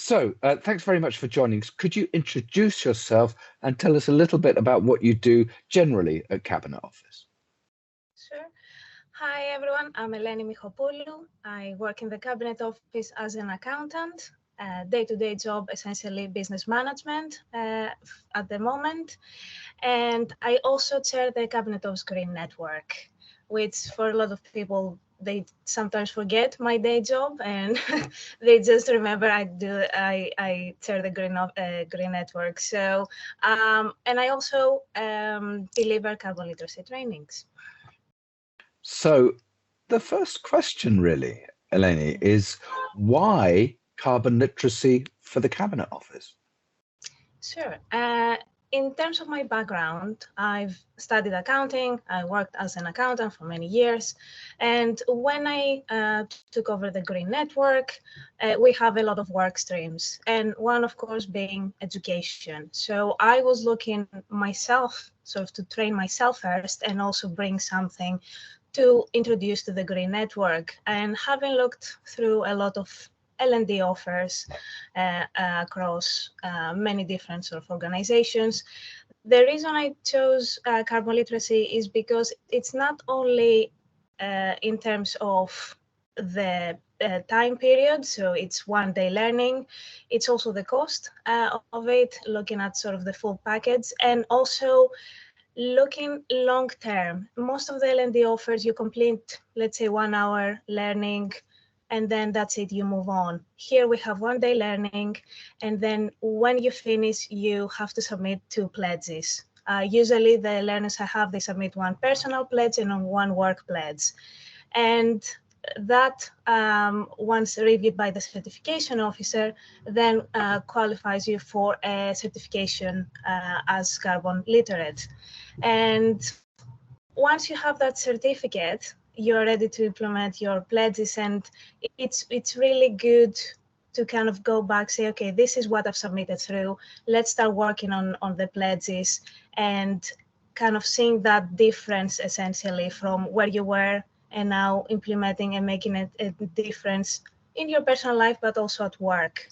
Thanks very much for joining us. Could you introduce yourself and tell us a little bit about what you do generally at Cabinet Office? Sure. Hi, everyone. I'm Eleni Michopoulou. I work in the Cabinet Office as an accountant. Day-to-day job, essentially business management at the moment. And I also chair the Cabinet Office Green Network, which for a lot of people, they sometimes forget my day job and they just remember I chair the Green Network. So, and I also deliver carbon literacy trainings. So the first question really, Eleni, is why carbon literacy for the Cabinet Office? Sure. In terms of my background, I've studied accounting. I worked as an accountant for many years. And when I took over the Green Network, we have a lot of work streams. And one, of course, being education. So I was looking myself, sort of to train myself first and also bring something to introduce to the Green Network. And having looked through a lot of L&D offers across many different sort of organizations. The reason I chose carbon literacy is because it's not only in terms of the time period, so it's one-day learning, it's also the cost of it, looking at sort of the full package, and also looking long-term. Most of the L&D offers, you complete, let's say, 1 hour learning, and then that's it, you move on. Here we have one-day learning, and then when you finish, you have to submit 2 pledges. Usually the learners I have, they submit 1 personal pledge and 1 work pledge. And that, once reviewed by the certification officer, then qualifies you for a certification as carbon literate. And once you have that certificate, you're ready to implement your pledges, and it's really good to kind of go back, say, okay, this is what I've submitted through. Let's start working on the pledges and kind of seeing that difference essentially from where you were and now implementing and making a difference in your personal life, but also at work.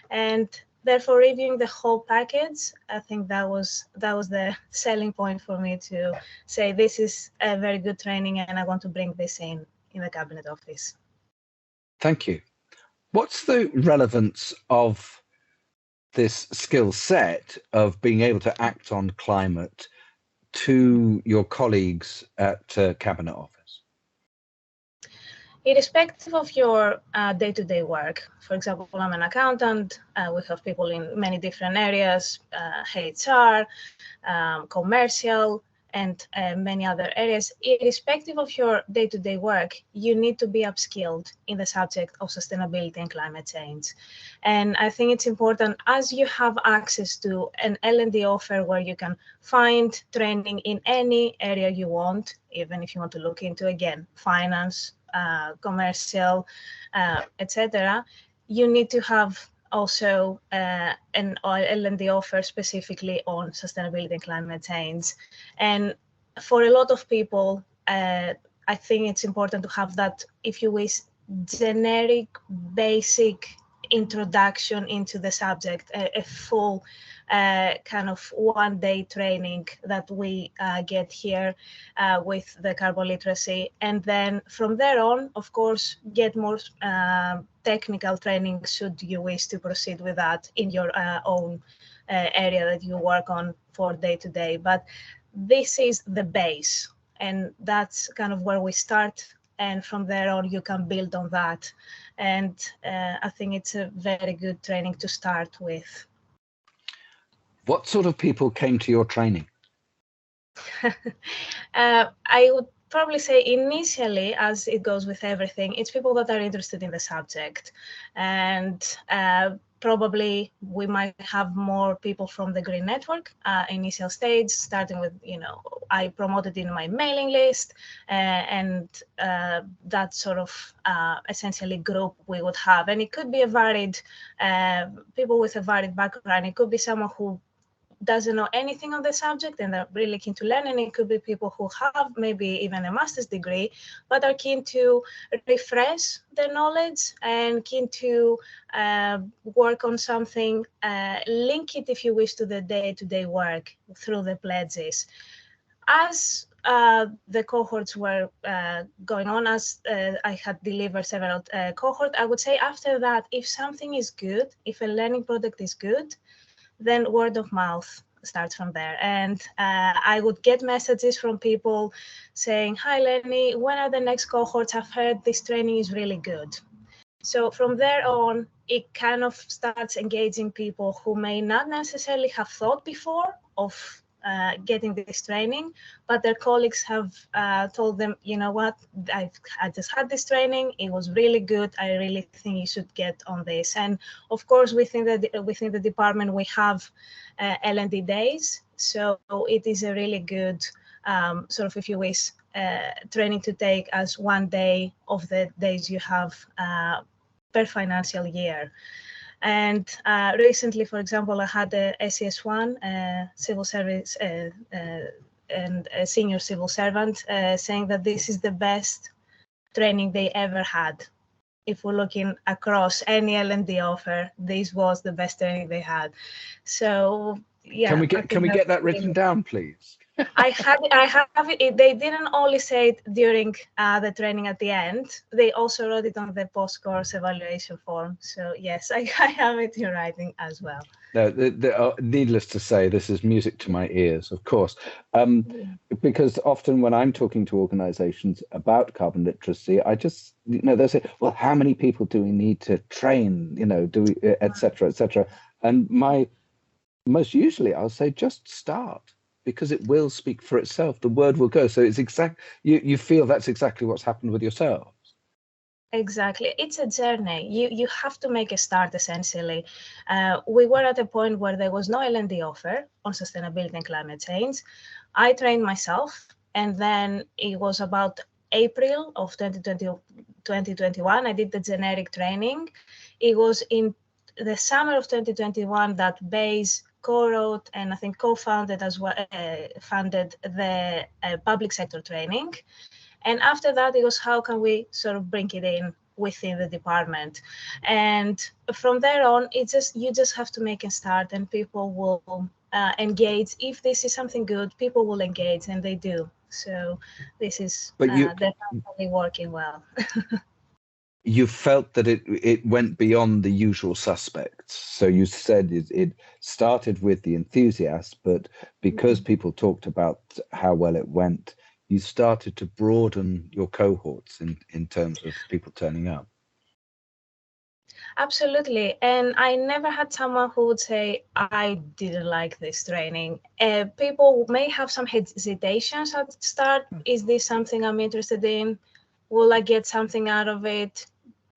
And therefore, reviewing the whole package, I think that was the selling point for me to say this is a very good training and I want to bring this in the Cabinet Office. Thank you. What's the relevance of this skill set of being able to act on climate to your colleagues at Cabinet Office? Irrespective of your day-to-day work, for example, I'm an accountant, we have people in many different areas, HR, commercial, and many other areas. Irrespective of your day-to-day work, you need to be upskilled in the subject of sustainability and climate change. And I think it's important, as you have access to an L&D offer where you can find training in any area you want, even if you want to look into, again, finance, commercial, etc. You need to have also an L&D offer specifically on sustainability and climate change. And for a lot of people, I think it's important to have that, if you wish, generic, basic introduction into the subject, a full kind of one-day training that we get here with the carbon literacy. And then from there on, of course, get more technical training should you wish to proceed with that in your own area that you work on for day-to-day. But this is the base, and that's kind of where we start. And from there on, you can build on that. And I think it's a very good training to start with. What sort of people came to your training? I would probably say initially, as it goes with everything, it's people that are interested in the subject. And probably we might have more people from the Green Network initial stage, starting with, I promoted in my mailing list, and that sort of essentially group we would have. And it could be a varied, people with a varied background. It could be someone who doesn't know anything on the subject and are really keen to learn. And it could be people who have maybe even a master's degree, but are keen to refresh their knowledge and keen to work on something, link it, if you wish, to the day-to-day work through the pledges. As the cohorts were going on, as I had delivered several cohorts, I would say after that, if something is good, if a learning product is good, then word of mouth starts from there. And I would get messages from people saying, "Hi, Eleni, when are the next cohorts? I've heard this training is really good." So from there on, it kind of starts engaging people who may not necessarily have thought before of getting this training, but their colleagues have told them, "You know what, I just had this training, it was really good, I really think you should get on this." And of course, within the department, we have L&D days, so it is a really good sort of, if you wish, training to take as one day of the days you have per financial year. And recently, for example, I had a SES1 civil service and a senior civil servant saying that this is the best training they ever had. If we're looking across any L&D offer, this was the best training they had. So yeah. Can we get that written down, please? I have it. They didn't only say it during the training at the end. They also wrote it on the post-course evaluation form. So yes, I have it in writing as well. No, needless to say, this is music to my ears, of course, because often when I'm talking to organizations about carbon literacy, I just, they'll say, well, how many people do we need to train, do we, et cetera, and most usually I'll say, just start, because it will speak for itself. The word will go. So it's you feel that's exactly what's happened with yourselves. Exactly. It's a journey. You have to make a start, essentially. We were at a point where there was no L&D offer on sustainability and climate change. I trained myself, and then it was about April of 2021. I did the generic training. It was in the summer of 2021 that BASE co-wrote and I think co-founded as well, funded the public sector training. And after that, it was how can we sort of bring it in within the department. And from there on, you just have to make a start, and people will engage. If this is something good, people will engage, and they do. So this is definitely working well. You felt that it went beyond the usual suspects. So you said it started with the enthusiasts, but because people talked about how well it went, you started to broaden your cohorts in terms of people turning up. Absolutely. And I never had someone who would say, I didn't like this training. People may have some hesitations at the start. Is this something I'm interested in? Will I get something out of it?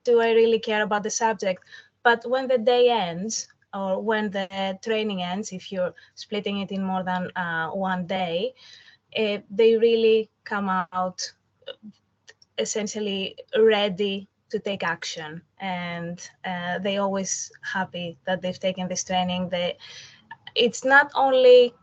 Do I really care about the subject? But when the day ends, or when the training ends, if you're splitting it in more than one day, they really come out essentially ready to take action, and they always happy that they've taken this training. It's not only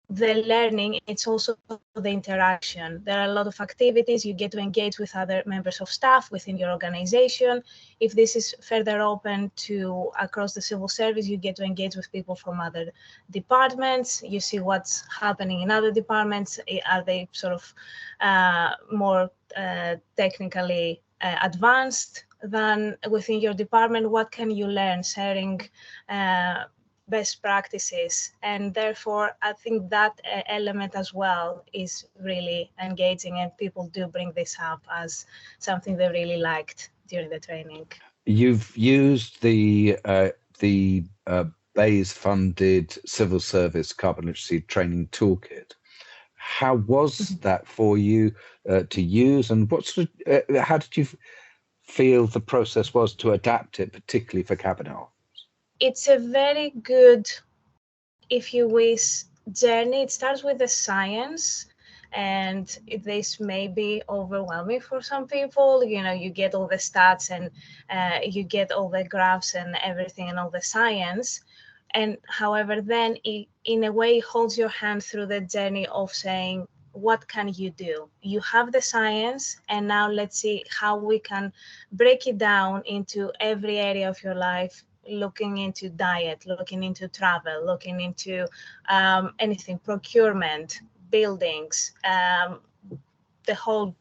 the learning, it's also the interaction. There are a lot of activities. You get to engage with other members of staff within your organization. If this is further open to across the civil service, you get to engage with people from other departments. You see what's happening in other departments. Are they sort of more technically advanced than within your department? What can you learn? Sharing best practices, and therefore I think that element as well is really engaging, and people do bring this up as something they really liked during the training. You've used the BASE-funded civil service carbon literacy training toolkit. How was that for you to use, and what sort of, how did you feel the process was to adapt it, particularly for cabinet? It's a very good, if you wish, journey. It starts with the science, and this may be overwhelming for some people. You get all the stats and you get all the graphs and everything and all the science. And however, then it, in a way, holds your hand through the journey of saying, what can you do? You have the science, and now let's see how we can break it down into every area of your life, looking into diet, looking into travel, looking into anything, procurement, buildings, the whole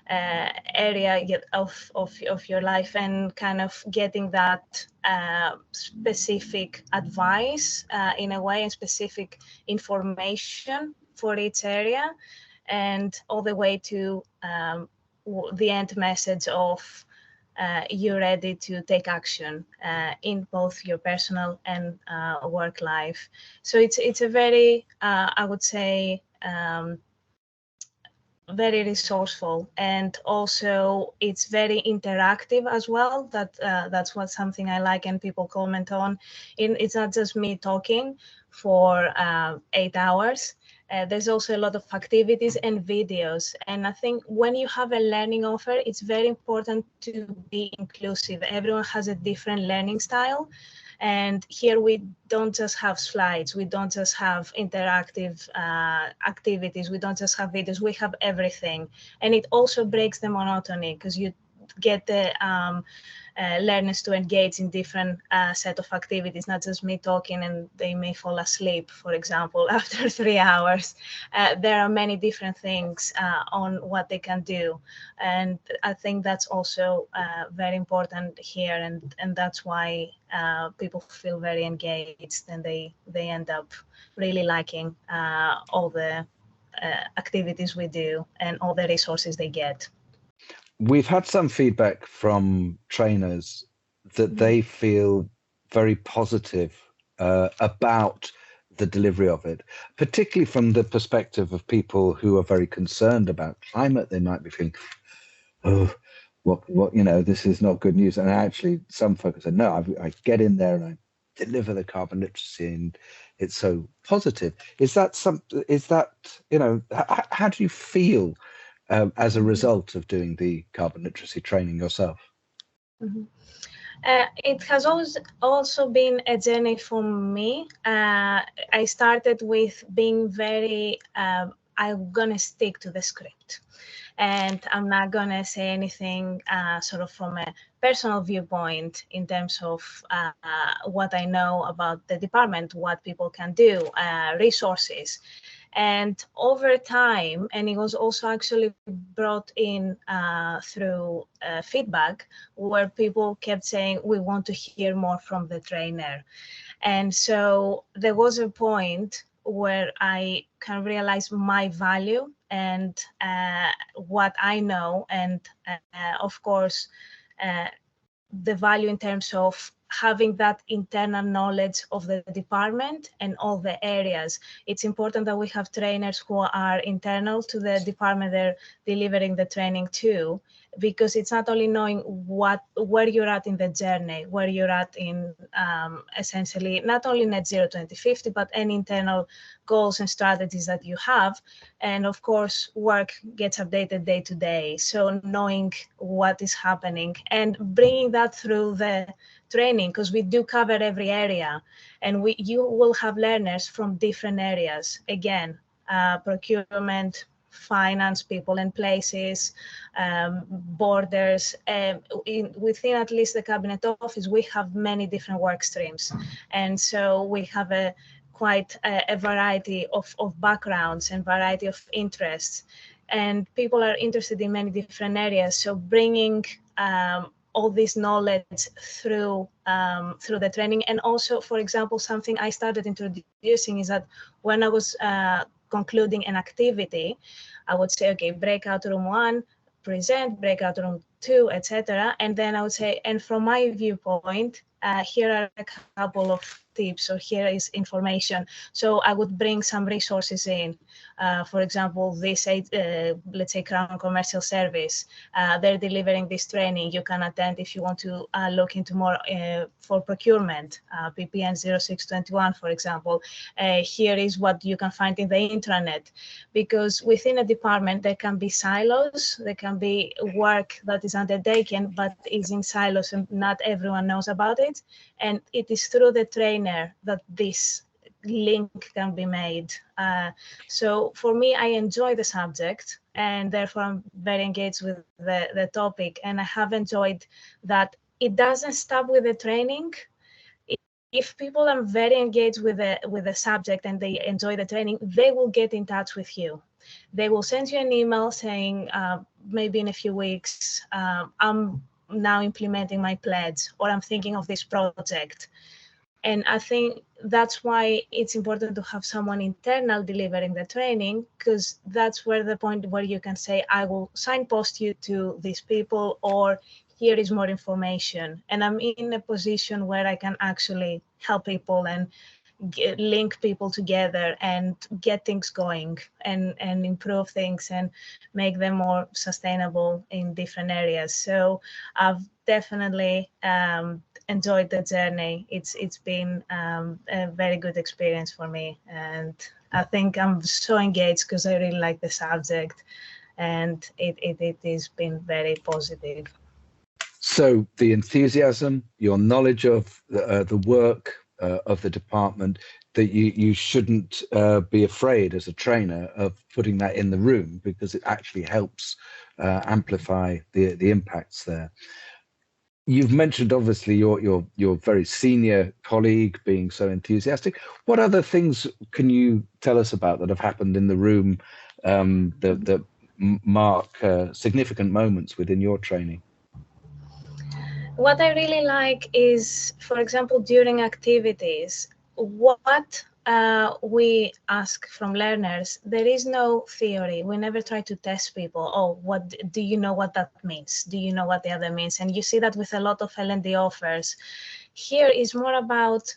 area of your life, and kind of getting that specific advice in a way, and specific information for each area, and all the way to the end message of you're ready to take action in both your personal and work life. So it's a very, I would say, very resourceful, and also it's very interactive as well. That's what something I like, and people comment on. It's not just me talking for 8 hours. There's also a lot of activities and videos. And I think when you have a learning offer, it's very important to be inclusive. Everyone has a different learning style. And here we don't just have slides, we don't just have interactive activities, we don't just have videos, we have everything. And it also breaks the monotony, because you get the learners to engage in different set of activities, not just me talking and they may fall asleep, for example, after 3 hours. There are many different things on what they can do. And I think that's also very important here. And that's why people feel very engaged, and they end up really liking all the activities we do and all the resources they get. We've had some feedback from trainers that they feel very positive about the delivery of it, particularly from the perspective of people who are very concerned about climate. They might be feeling, oh, what, this is not good news. And actually, some folks said, no, I get in there and I deliver the carbon literacy, and it's so positive. Is that how do you feel as a result of doing the carbon literacy training yourself? Mm-hmm. It has also been a journey for me. I started with being very, I'm going to stick to the script. And I'm not going to say anything sort of from a personal viewpoint in terms of what I know about the department, what people can do, resources. And over time, and it was also actually brought in through feedback, where people kept saying, we want to hear more from the trainer. And so there was a point where I can realize my value and what I know, and of course, the value in terms of having that internal knowledge of the department and all the areas. It's important that we have trainers who are internal to the department they're delivering the training to, because it's not only knowing where you're at in the journey, where you're at in essentially not only net zero 2050, but any internal goals and strategies that you have. And of course, work gets updated day to day. So knowing what is happening and bringing that through the training, because we do cover every area, and you will have learners from different areas. Again, procurement, finance, people and places, borders. Within at least the cabinet office, we have many different work streams. And so we have quite a variety of backgrounds and variety of interests. And people are interested in many different areas. So bringing all this knowledge through the training. And also, for example, something I started introducing is that when I was concluding an activity, I would say, okay, breakout room 1, present, breakout room 2, etc. And then I would say, and from my viewpoint, here are a couple of tips, or here is information. So I would bring some resources in. For example, this, let's say, Crown Commercial Service, they're delivering this training. You can attend if you want to look into more for procurement, PPN 0621, for example. Here is what you can find in the intranet, because within a department, there can be silos, there can be work that is undertaken, but is in silos and not everyone knows about it. And it is through the trainer that this link can be made. So for me, I enjoy the subject, and therefore I'm very engaged with the topic. And I have enjoyed that it doesn't stop with the training. If people are very engaged with the subject and they enjoy the training, they will get in touch with you. They will send you an email saying, maybe in a few weeks, I'm now implementing my pledge, or I'm thinking of this project. And I think that's why it's important to have someone internal delivering the training, because that's where the point where you can say, I will signpost you to these people, or here is more information. And I'm in a position where I can actually help people and link people together and get things going and improve things and make them more sustainable in different areas. So I've definitely enjoyed the journey. It's been a very good experience for me, and I think I'm so engaged because I really like the subject, and it has been very positive. So the enthusiasm, your knowledge of the work of the department, that you shouldn't be afraid as a trainer of putting that in the room, because it actually helps amplify the impacts there. You've mentioned obviously your very senior colleague being so enthusiastic. What other things can you tell us about that have happened in the room that mark significant moments within your training? What I really like is, for example, during activities, what we ask from learners, there is no theory. We never try to test people. Oh, what do you know what that means? Do you know what the other means? And you see that with a lot of L&D offers. Here is more about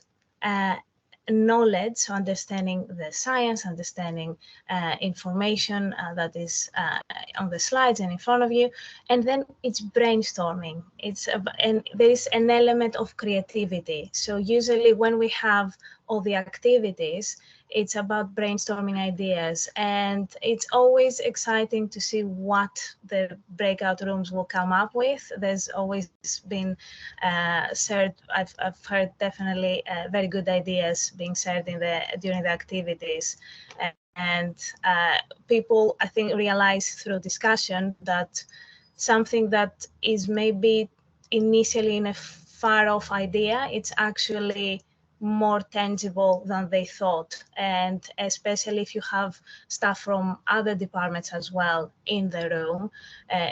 knowledge, understanding the science, understanding information that is on the slides and in front of you, and then it's brainstorming. And there is an element of creativity. So usually when we have all the activities, it's about brainstorming ideas, and it's always exciting to see what the breakout rooms will come up with. There's always been shared, I've heard definitely very good ideas being shared during the activities, and people, I think, realize through discussion that something that is maybe initially in a far off idea, it's actually more tangible than they thought. And especially if you have staff from other departments as well in the room,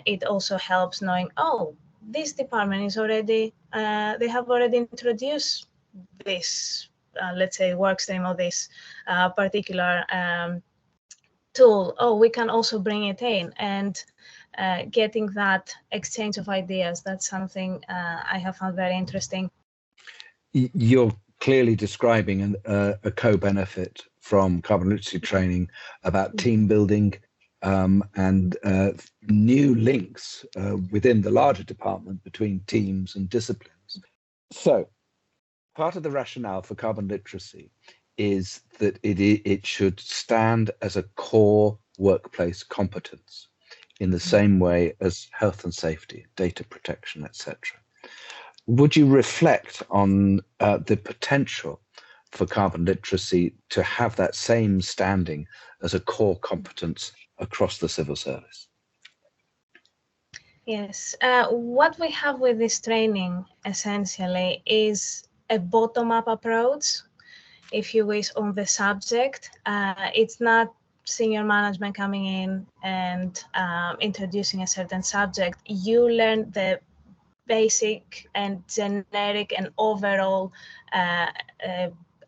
it also helps knowing, oh, this department is already, they have already introduced this, let's say, workstream or this particular tool. Oh, we can also bring it in. And getting that exchange of ideas, that's something I have found very interesting. You're clearly describing a co-benefit from carbon literacy training about team building and new links within the larger department between teams and disciplines. So part of the rationale for carbon literacy is that it should stand as a core workplace competence in the same way as health and safety, data protection, etc. Would you reflect on the potential for carbon literacy to have that same standing as a core competence across the civil service? Yes, what we have with this training essentially is a bottom-up approach, if you wish, on the subject. It's not senior management coming in and introducing a certain subject. You learn the basic and generic and overall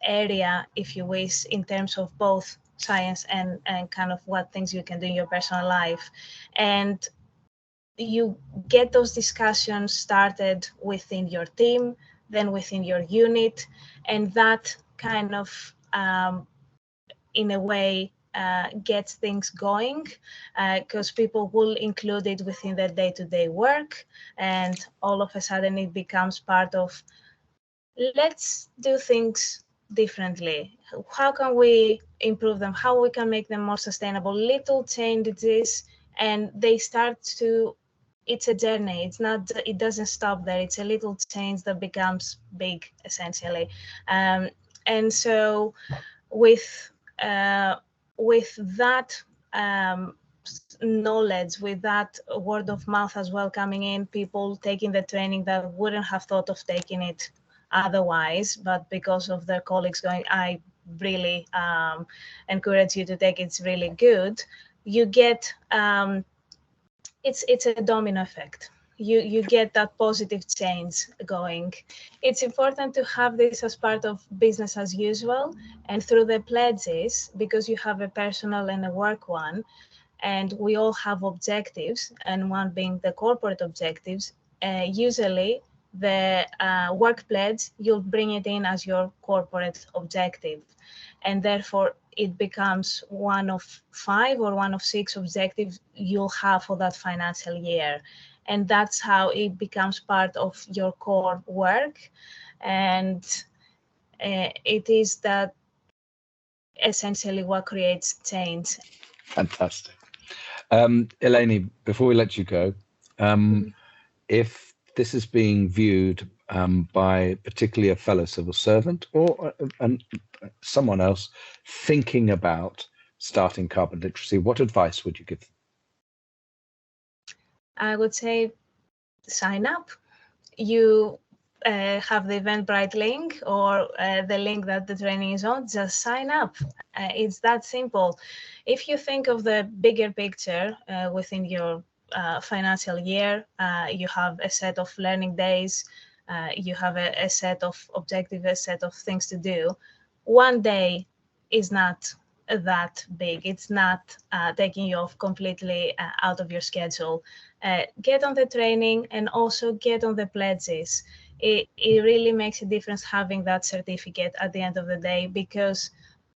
area, if you wish, in terms of both science and kind of what things you can do in your personal life. And you get those discussions started within your team, then within your unit, and that kind of, in a way, gets things going, because people will include it within their day-to-day work, and all of a sudden it becomes part of, let's do things differently. How can we improve them? How we can make them more sustainable? Little changes, and they start to it's a journey. It's not, it doesn't stop there. It's a little change that becomes big, essentially. And so with that knowledge, with that word of mouth as well coming in, people taking the training that wouldn't have thought of taking it otherwise, but because of their colleagues going, I really encourage you to take it, it's really good. You get, it's a domino effect. You get that positive change going. It's important to have this as part of business as usual, and through the pledges, because you have a personal and a work one, and we all have objectives, and one being the corporate objectives. Usually the work pledge, you'll bring it in as your corporate objective, and therefore it becomes one of 5 or one of 6 objectives you'll have for that financial year. And that's how it becomes part of your core work. And it is that essentially what creates change. Fantastic. Eleni, before we let you go, if this is being viewed by particularly a fellow civil servant or someone else thinking about starting carbon literacy, what advice would you give them? I would say sign up. You have the Eventbrite link or the link that the training is on, just sign up. It's that simple. If you think of the bigger picture within your financial year, you have a set of learning days, you have a set of objectives, a set of things to do. One day is not that big. It's not taking you off completely out of your schedule. Get on the training and also get on the pledges. It really makes a difference having that certificate at the end of the day, because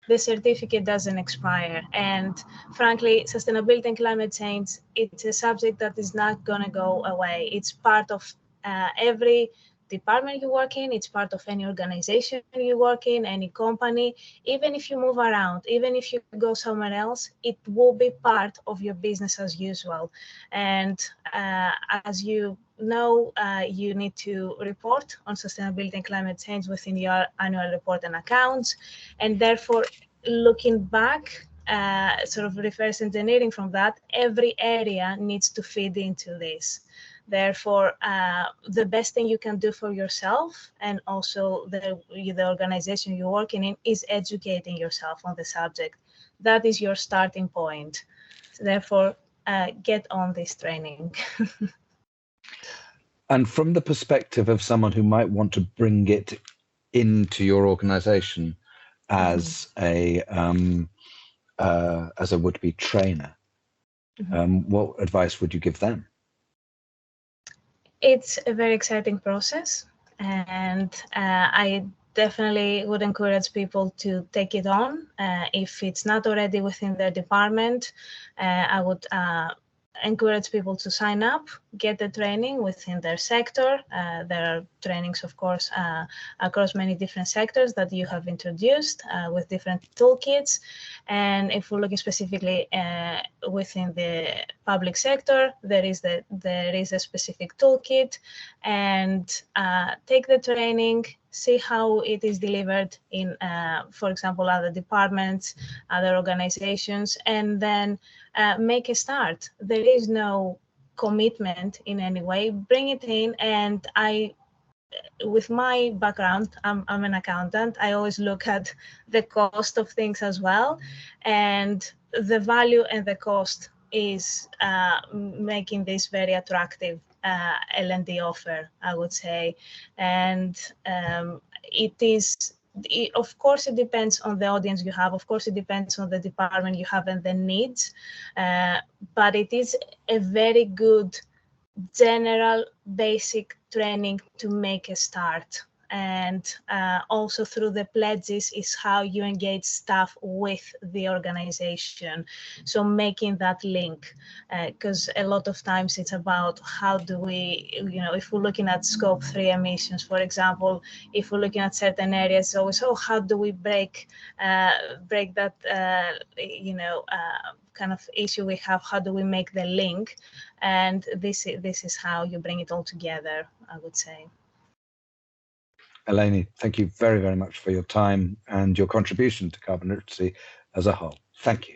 the certificate doesn't expire. And frankly, sustainability and climate change, it's a subject that is not going to go away. It's part of every department you work in, it's part of any organization you work in, any company. Even if you move around, even if you go somewhere else, it will be part of your business as usual. And as you know, you need to report on sustainability and climate change within your annual report and accounts. And therefore, looking back, sort of reverse engineering from that, every area needs to feed into this. Therefore, the best thing you can do for yourself and also the organization you're working in is educating yourself on the subject. That is your starting point. So therefore, get on this training. And from the perspective of someone who might want to bring it into your organization as a would-be trainer, what advice would you give them? It's a very exciting process, and I definitely would encourage people to take it on. If it's not already within their department, I would encourage people to sign up, get the training within their sector. There are trainings, of course, across many different sectors that you have introduced with different toolkits. And if we're looking specifically within the public sector, there is a specific toolkit, and take the training, see how it is delivered in, for example, other departments, other organizations, and then make a start. There is no commitment in any way. Bring it in, and with my background, I'm an accountant. I always look at the cost of things as well, and the value and the cost is making this very attractive L&D offer, I would say. And of course, it depends on the audience you have. Of course, it depends on the department you have and the needs. But it is a very good general basic training to make a start. and also through the pledges is how you engage staff with the organization. So making that link, because a lot of times it's about how do we, if we're looking at scope 3 emissions, for example, if we're looking at certain areas, always, how do we break that, kind of issue we have? How do we make the link? And this is how you bring it all together, I would say. Eleni, thank you very, very much for your time and your contribution to carbon literacy as a whole. Thank you.